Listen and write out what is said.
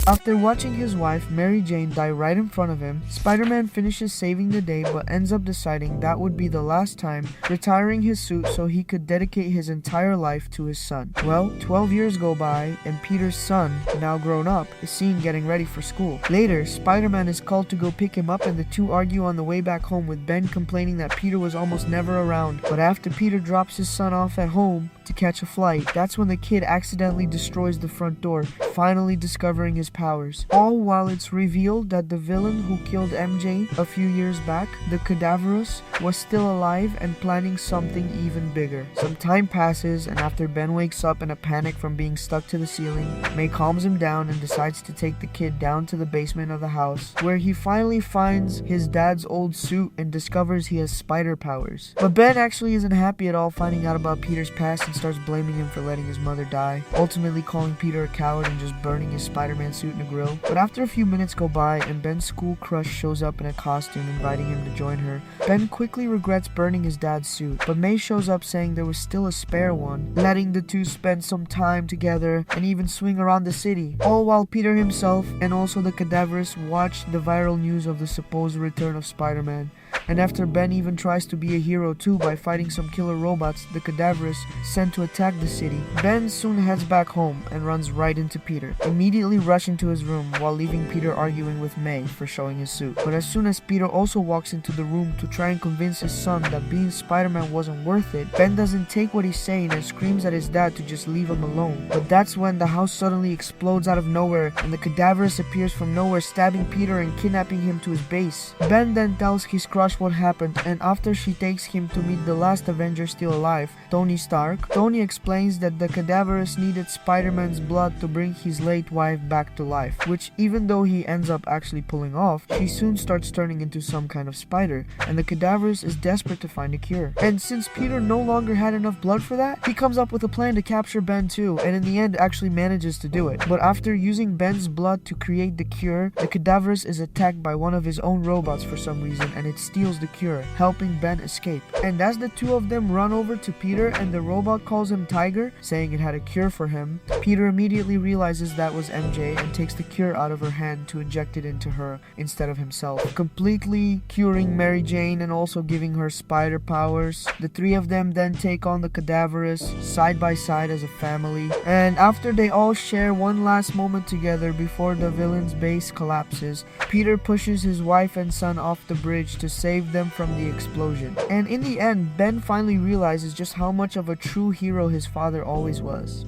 After watching his wife, Mary Jane, die right in front of him, Spider-Man finishes saving the day but ends up deciding that would be the last time, retiring his suit so he could dedicate his entire life to his son. Well, 12 years go by, and Peter's son, now grown up, is seen getting ready for school. Later, Spider-Man is called to go pick him up, and the two argue on the way back home, with Ben complaining that Peter was almost never around. But after Peter drops his son off at home to catch a flight, that's when the kid accidentally destroys the front door, finally discovering his powers. All while it's revealed that the villain who killed MJ a few years back, the Cadaverous, was still alive and planning something even bigger. Some time passes, and after Ben wakes up in a panic from being stuck to the ceiling, May calms him down and decides to take the kid down to the basement of the house, where he finally finds his dad's old suit and discovers he has spider powers. But Ben actually isn't happy at all finding out about Peter's past and starts blaming him for letting his mother die, ultimately calling Peter a coward and just burning his Spider-Man suit in a grill. But after a few minutes go by and Ben's school crush shows up in a costume inviting him to join her, Ben quickly regrets burning his dad's suit, but May shows up saying there was still a spare one, letting the two spend some time together and even swing around the city, all while Peter himself and also the Cadaverous watch the viral news of the supposed return of Spider-Man. And after Ben even tries to be a hero too by fighting some killer robots the Cadaverous sent to attack the city, Ben soon heads back home and runs right into Peter, immediately rushing to his room while leaving Peter arguing with May for showing his suit. But as soon as Peter also walks into the room to try and convince his son that being Spider-Man wasn't worth it, Ben doesn't take what he's saying and screams at his dad to just leave him alone. But that's when the house suddenly explodes out of nowhere and the Cadaverous appears from nowhere, stabbing Peter and kidnapping him to his base. Ben then tells his crush what happened, and after she takes him to meet the last Avenger still alive, Tony Stark, Tony explains that the Cadaverous needed Spider-Man's blood to bring his late wife back to life, which even though he ends up actually pulling off, she soon starts turning into some kind of spider, and the Cadaverous is desperate to find a cure. And since Peter no longer had enough blood for that, he comes up with a plan to capture Ben too, and in the end actually manages to do it. But after using Ben's blood to create the cure, the Cadaverous is attacked by one of his own robots for some reason, and it steals the cure, helping Ben escape. And as the two of them run over to Peter and the robot calls him Tiger, saying it had a cure for him, Peter immediately realizes that was MJ and takes the cure out of her hand to inject it into her instead of himself, completely curing Mary Jane and also giving her spider powers. The three of them then take on the Cadaverous side by side as a family, and after they all share one last moment together before the villain's base collapses, Peter pushes his wife and son off the bridge to save them from the explosion. And in the end, Ben finally realizes just how much of a true hero his father always was.